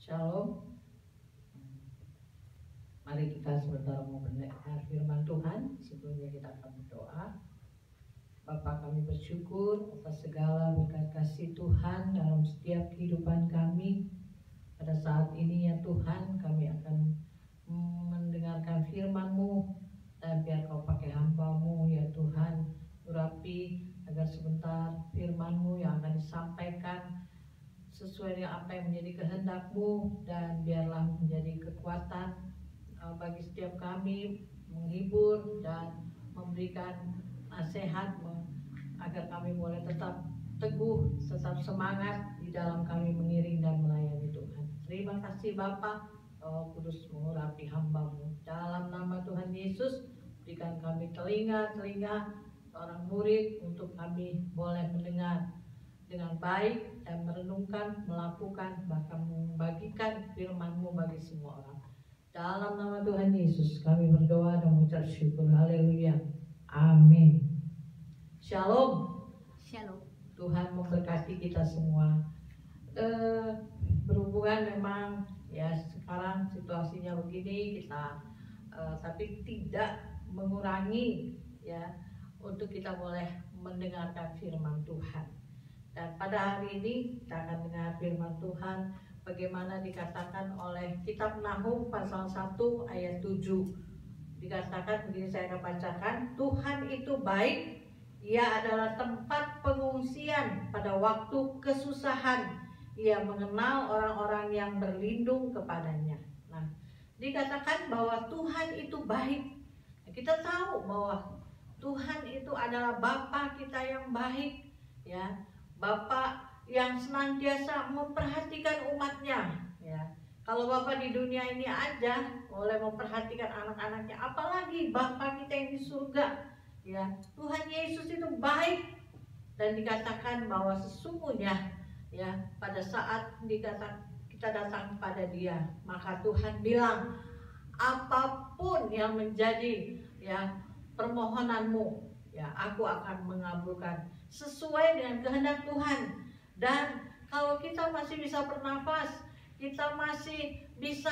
Shalom. Mari kita sebentar mau mendengar firman Tuhan. Sebelumnya kita akan berdoa. Bapa, kami bersyukur atas segala berkat kasih Tuhan dalam setiap kehidupan kami. Pada saat ini ya Tuhan, kami akan mendengarkan firman-Mu, dan biar Kau pakai hamba-Mu ya Tuhan, urapi agar sebentar firman-Mu yang akan disampaikan sesuai dengan apa yang menjadi kehendak-Mu, dan biarlah menjadi kekuatan bagi setiap kami, menghibur dan memberikan nasihat agar kami boleh tetap teguh, tetap semangat di dalam kami mengiring dan melayani Tuhan. Terima kasih Bapa, Kudus mengurapi hamba-Mu. Dalam nama Tuhan Yesus, berikan kami telinga seorang murid untuk kami boleh mendengar dengan baik dan merenungkan, melakukan, bahkan membagikan firman-Mu bagi semua orang. Dalam nama Tuhan Yesus kami berdoa dan mengucap syukur. Haleluya. Amin. Shalom. Shalom. Tuhan memberkati kita semua. Berhubungan memang ya sekarang situasinya begini, kita tapi tidak mengurangi ya untuk kita boleh mendengarkan firman Tuhan. Dan pada hari ini kita akan mendengar firman Tuhan bagaimana dikatakan oleh kitab Nahum pasal 1 ayat 7. Dikatakan begini, saya akan bacakan. Tuhan itu baik, Ia adalah tempat pengungsian pada waktu kesusahan. Ia mengenal orang-orang yang berlindung kepadanya. Nah, dikatakan bahwa Tuhan itu baik. Kita tahu bahwa Tuhan itu adalah Bapa kita yang baik, ya. Bapa yang senantiasa memperhatikan umatnya, ya. Kalau Bapa di dunia ini aja boleh memperhatikan anak-anaknya, apalagi Bapa kita yang di surga, ya. Tuhan Yesus itu baik, dan dikatakan bahwa sesungguhnya ya pada saat kita datang kepada Dia, maka Tuhan bilang apapun yang menjadi ya permohonanmu, ya aku akan mengabulkan sesuai dengan kehendak Tuhan. Dan kalau kita masih bisa bernafas, kita masih bisa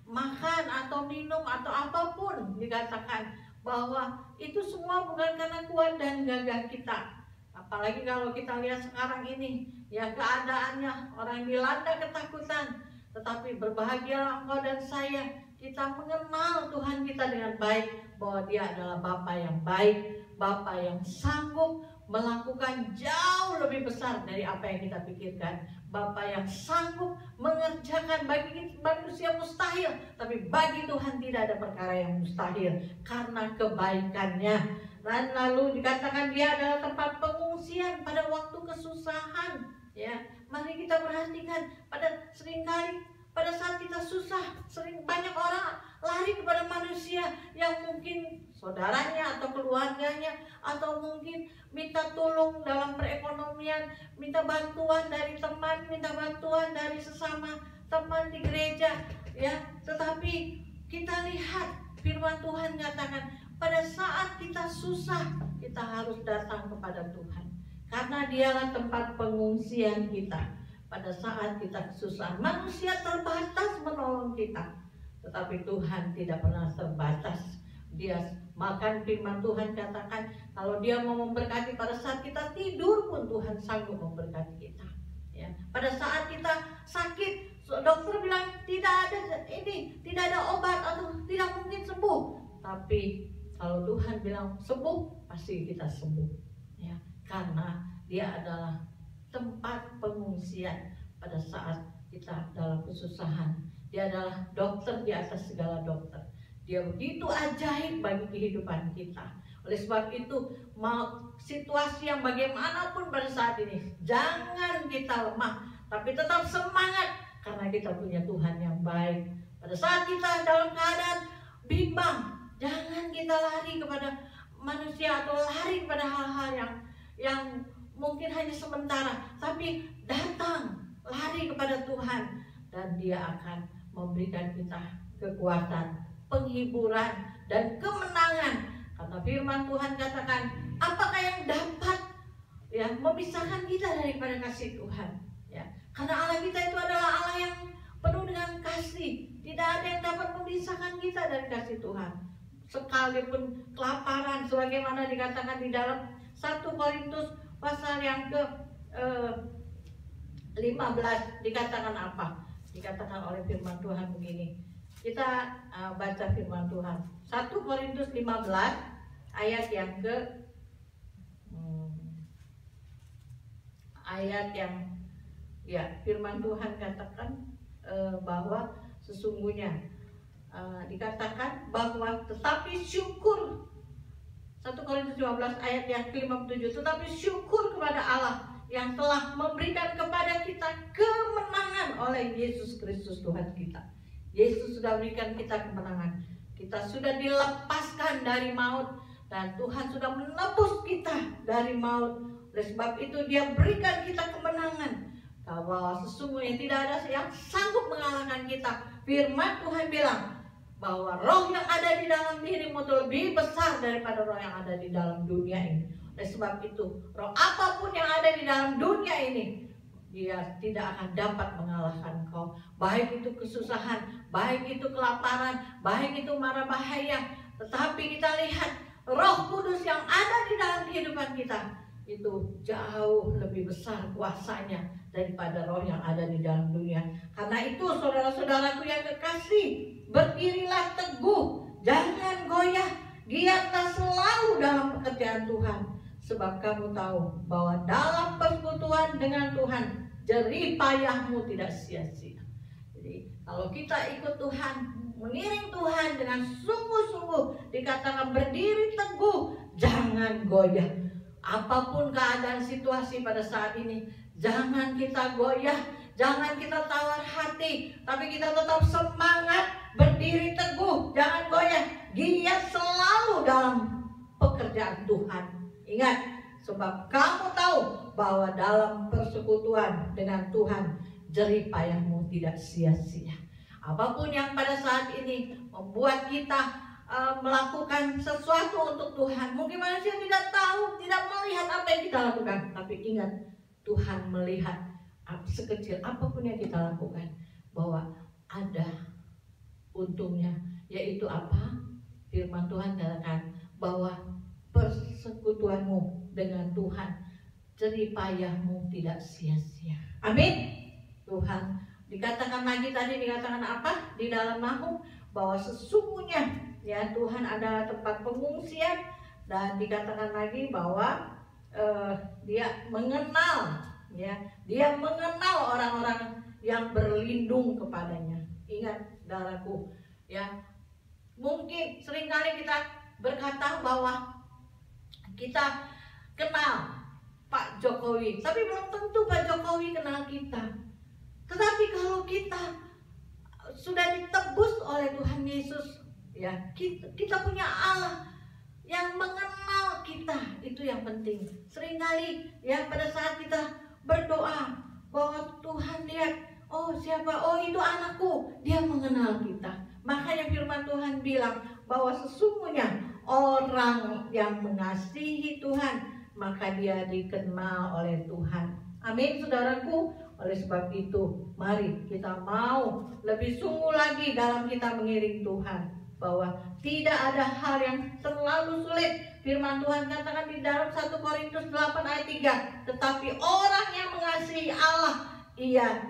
makan atau minum atau apapun, dikatakan bahwa itu semua bukan karena kuat dan gagah kita. Apalagi kalau kita lihat sekarang ini, ya keadaannya orang dilanda ketakutan. Tetapi berbahagialah engkau dan saya, kita mengenal Tuhan kita dengan baik, bahwa Dia adalah Bapa yang baik, Bapa yang sanggup melakukan jauh lebih besar dari apa yang kita pikirkan. Bapa yang sanggup mengerjakan bagi manusia mustahil, tapi bagi Tuhan tidak ada perkara yang mustahil karena kebaikannya. Dan lalu dikatakan Dia adalah tempat pengungsian pada waktu kesusahan. Ya, mari kita perhatikan pada saat kita susah, sering banyak orang lari kepada manusia yang mungkin saudaranya atau keluarganya, atau mungkin minta tolong dalam perekonomian, minta bantuan dari teman, minta bantuan dari sesama teman di gereja, ya. Tetapi kita lihat firman Tuhan katakan, pada saat kita susah, kita harus datang kepada Tuhan, karena Dialah tempat pengungsian kita. Pada saat kita susah, manusia terbatas menolong kita, tetapi Tuhan tidak pernah terbatas. Dia makan firman Tuhan katakan, kalau Dia mau memberkati pada saat kita tidur pun Tuhan sanggup memberkati kita. Ya, pada saat kita sakit, dokter bilang tidak ada obat atau tidak mungkin sembuh. Tapi kalau Tuhan bilang sembuh, pasti kita sembuh. Ya, karena Dia adalah tempat pengungsian pada saat kita dalam kesusahan. Dia adalah dokter di atas segala dokter. Dia begitu ajaib bagi kehidupan kita. Oleh sebab itu, mau situasi yang bagaimanapun pada saat ini, jangan kita lemah, tapi tetap semangat, karena kita punya Tuhan yang baik. Pada saat kita dalam keadaan bimbang, jangan kita lari kepada manusia atau lari kepada hal-hal yang mungkin hanya sementara, tapi datang, lari kepada Tuhan, dan Dia akan memberikan kita kekuatan, penghiburan, dan kemenangan. Karena firman Tuhan katakan, apakah yang dapat ya memisahkan kita daripada kasih Tuhan? Ya, karena Allah kita itu adalah Allah yang penuh dengan Tidak ada yang dapat memisahkan kita dari kasih Tuhan. Sekalipun kelaparan, sebagaimana dikatakan di dalam 1 Korintus pasal yang ke 15, dikatakan apa? Dikatakan oleh firman Tuhan begini. Kita baca firman Tuhan. 1 Korintus 15 ayat yang ke firman Tuhan katakan bahwa sesungguhnya dikatakan bahwa tetapi syukur, 1 Korintus 15 ayat yang ke-57, tetapi syukur kepada Allah yang telah memberikan kepada kita kemenangan oleh Yesus Kristus Tuhan kita. Yesus sudah berikan kita kemenangan. Kita sudah dilepaskan dari maut dan Tuhan sudah menebus kita dari maut. Oleh sebab itu Dia berikan kita kemenangan, bahwa sesungguhnya tidak ada yang sanggup mengalahkan kita. Firman Tuhan bilang bahwa roh yang ada di dalam dirimu itu lebih besar daripada roh yang ada di dalam dunia ini. Oleh sebab itu, roh apapun yang ada di dalam dunia ini, dia tidak akan dapat mengalahkan kau. Baik itu kesusahan, baik itu kelaparan, baik itu mara bahaya. Tetapi kita lihat Roh Kudus yang ada di dalam kehidupan kita itu jauh lebih besar kuasanya daripada roh yang ada di dalam dunia. Karena itu saudara-saudaraku yang kekasih, berdirilah teguh, jangan goyah, giatlah selalu dalam pekerjaan Tuhan. Sebab kamu tahu bahwa dalam persekutuan dengan Tuhan, jerih payahmu tidak sia-sia. Jadi kalau kita ikut Tuhan, mengiring Tuhan dengan sungguh-sungguh, dikatakan berdiri teguh, jangan goyah. Apapun keadaan situasi pada saat ini, jangan kita goyah, jangan kita tawar hati, tapi kita tetap semangat, berdiri teguh, jangan goyah, giat selalu dalam pekerjaan Tuhan. Ingat, sebab kamu tahu bahwa dalam persekutuan dengan Tuhan, jerih payahmu tidak sia-sia. Apapun yang pada saat ini membuat kita melakukan sesuatu untuk Tuhan, mungkin manusia tidak tahu, tidak melihat apa yang kita lakukan, tapi ingat, Tuhan melihat sekecil apapun yang kita lakukan, bahwa ada untungnya, yaitu apa? Firman Tuhan katakan bahwa persekutuanmu dengan Tuhan, jerih payahmu tidak sia-sia. Amin. Tuhan dikatakan lagi tadi, dikatakan apa di dalam Nahum, bahwa sesungguhnya ya Tuhan adalah tempat pengungsian, dan dikatakan lagi bahwa Dia mengenal, ya Dia mengenal orang-orang yang berlindung kepadanya. Ingat saudaraku, ya mungkin seringkali kita berkata bahwa kita kenal Pak Jokowi, tapi belum tentu Pak Jokowi kenal kita. Tetapi kalau kita sudah ditebus oleh Tuhan Yesus, ya kita punya Allah yang mengenal kita, itu yang penting. Seringkali ya pada saat kita berdoa bahwa Tuhan lihat, oh siapa, oh itu anakku, Dia mengenal kita. Makanya firman Tuhan bilang bahwa sesungguhnya orang yang mengasihi Tuhan, maka dia dikenal oleh Tuhan. Amin saudaraku. Oleh sebab itu, mari kita mau lebih sungguh lagi dalam kita mengiring Tuhan, bahwa tidak ada hal yang terlalu sulit. Firman Tuhan katakan di dalam 1 Korintus 8 ayat 3, tetapi orang yang mengasihi Allah, ia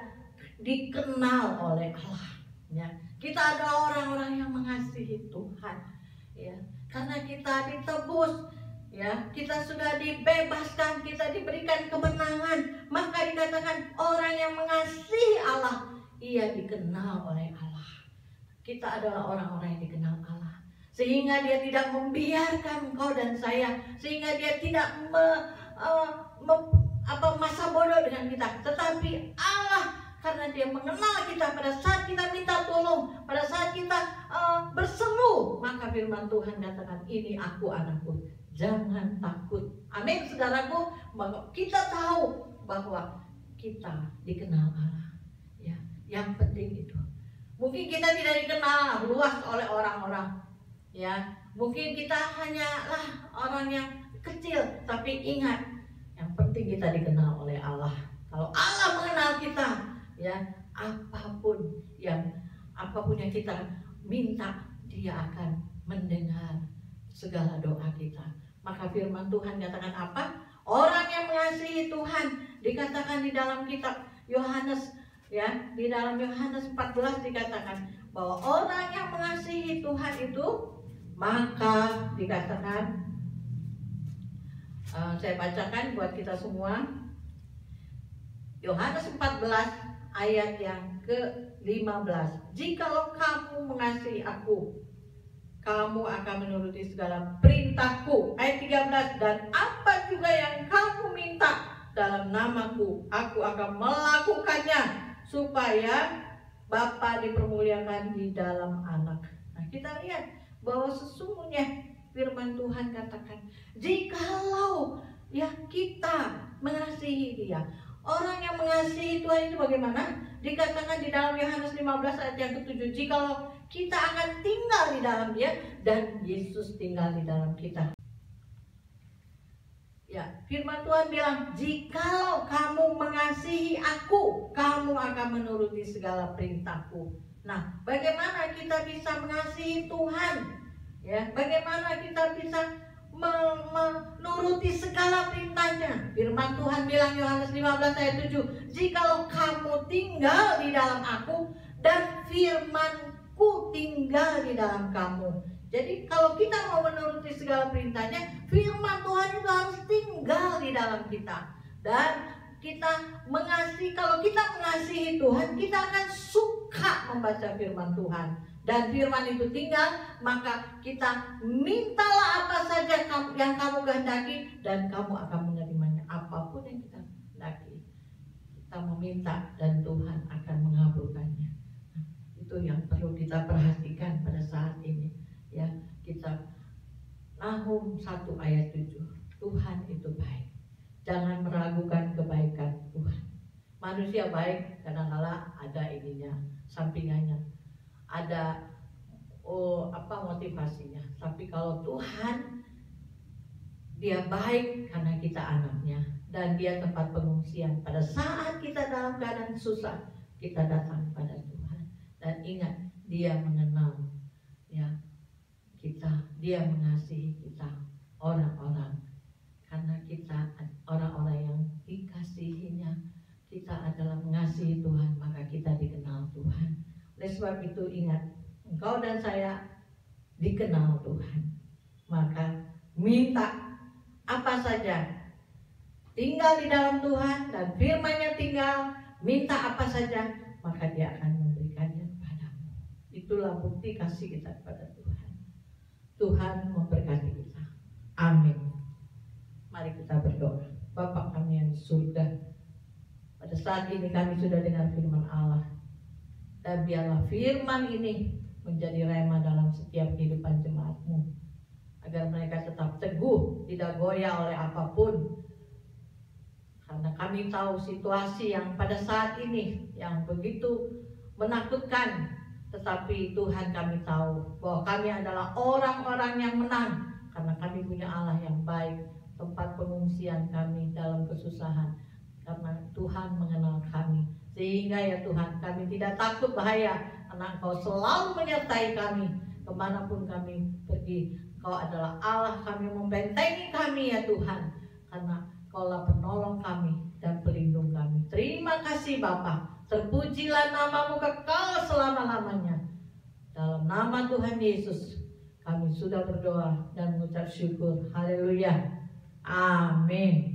dikenal oleh Allah. Ya, kita adalah orang-orang yang mengasihi Tuhan, ya, karena kita ditebus, ya, kita sudah dibebaskan, kita diberikan kemenangan. Maka dikatakan orang yang mengasihi Allah, ia dikenal oleh Allah. Kita adalah orang-orang yang dikenal Allah, sehingga Dia tidak membiarkan engkau dan saya, sehingga Dia tidak masa bodoh dengan kita. Tetapi Allah, karena Dia mengenal kita pada saat kita minta tolong, pada saat kita berseru, maka firman Tuhan katakan, ini aku anakku, jangan takut. Amin saudaraku. Kita tahu bahwa kita dikenal Allah, ya. Yang penting itu. Mungkin kita tidak dikenal luas oleh orang-orang, ya. Mungkin kita hanyalah orang yang kecil, tapi ingat, yang penting kita dikenal oleh Allah. Kalau Allah mengenal kita, ya, apapun yang apapun yang kita minta, Dia akan mendengar segala doa kita. Maka firman Tuhan katakan apa? Orang yang mengasihi Tuhan, dikatakan di dalam kitab Yohanes, ya, di dalam Yohanes 14 dikatakan bahwa orang yang mengasihi Tuhan itu, maka dikatakan, saya bacakan buat kita semua, Yohanes 14 ayat yang ke-15. Jikalau kamu mengasihi aku, kamu akan menuruti segala perintahku. Ayat 13, dan apa juga yang kamu minta dalam namaku, aku akan melakukannya, supaya Bapa dipermuliakan di dalam Anak. Nah, kita lihat bahwa sesungguhnya firman Tuhan katakan, jikalau ya kita mengasihi Dia. Orang yang mengasihi Tuhan itu bagaimana? Dikatakan di dalam Yohanes 15 ayat yang ke-7, jikalau kita akan tinggal di dalam Dia dan Yesus tinggal di dalam kita. Ya, firman Tuhan bilang, jikalau kamu mengasihi aku, kamu akan menuruti segala perintahku. Nah, bagaimana kita bisa mengasihi Tuhan? Ya, bagaimana kita bisa menuruti segala perintahnya? Firman Tuhan bilang Yohanes 15 ayat 7, jikalau kamu tinggal di dalam aku dan firmanku tinggal di dalam kamu. Jadi kalau kita mau menuruti segala perintahnya, firman Tuhan itu harus tinggal di dalam kita. Dan kita mengasihi, kalau kita mengasihi Tuhan, kita akan suka membaca firman Tuhan. Dan firman itu tinggal, maka kita mintalah apa saja yang kamu kehendaki, dan kamu akan menerimanya. Apapun yang kita kehendaki, kita meminta dan Tuhan akan mengabulkannya. Nah, itu yang perlu kita perhatikan pada saat ini. Ya, kita Nahum 1 ayat 7, Tuhan itu baik. Jangan meragukan kebaikan Tuhan. Manusia baik, kadang-kala ada ininya, sampingannya, ada motivasinya. Tapi kalau Tuhan, Dia baik karena kita anaknya, dan Dia tempat pengungsian. Pada saat kita dalam keadaan susah, kita datang pada Tuhan. Dan ingat, Dia mengenal ya kita, Dia mengasihi kita, orang-orang, karena kita orang-orang yang dikasihinya. Kita adalah mengasihi Tuhan, maka kita dikenal Tuhan. Oleh sebab itu ingat, engkau dan saya dikenal Tuhan. Maka minta apa saja, tinggal di dalam Tuhan dan firman-Nya tinggal, minta apa saja, maka Dia akan memberikannya kepadamu. Itulah bukti kasih kita kepada Tuhan. Tuhan memberkati kita. Amin. Mari kita berdoa. Bapa kami yang di surga, pada saat ini kami sudah dengar firman Allah, dan biarlah firman ini menjadi rema dalam setiap kehidupan jemaat-Mu, agar mereka tetap teguh, tidak goyah oleh apapun. Karena kami tahu situasi yang pada saat ini yang begitu menakutkan, tetapi Tuhan kami tahu bahwa kami adalah orang-orang yang menang, karena kami punya Allah yang baik, tempat pengungsian kami dalam kesusahan, karena Tuhan mengenal kami. Sehingga ya Tuhan, kami tidak takut bahaya, karena Engkau selalu menyertai kami kemanapun kami pergi. Engkau adalah Allah kami, membentengi kami ya Tuhan, karena Engkaulah penolong kami dan pelindung kami. Terima kasih Bapa. Terpujilah namamu kekal selama-lamanya. Dalam nama Tuhan Yesus kami sudah berdoa dan mengucap syukur. Haleluya. Amin.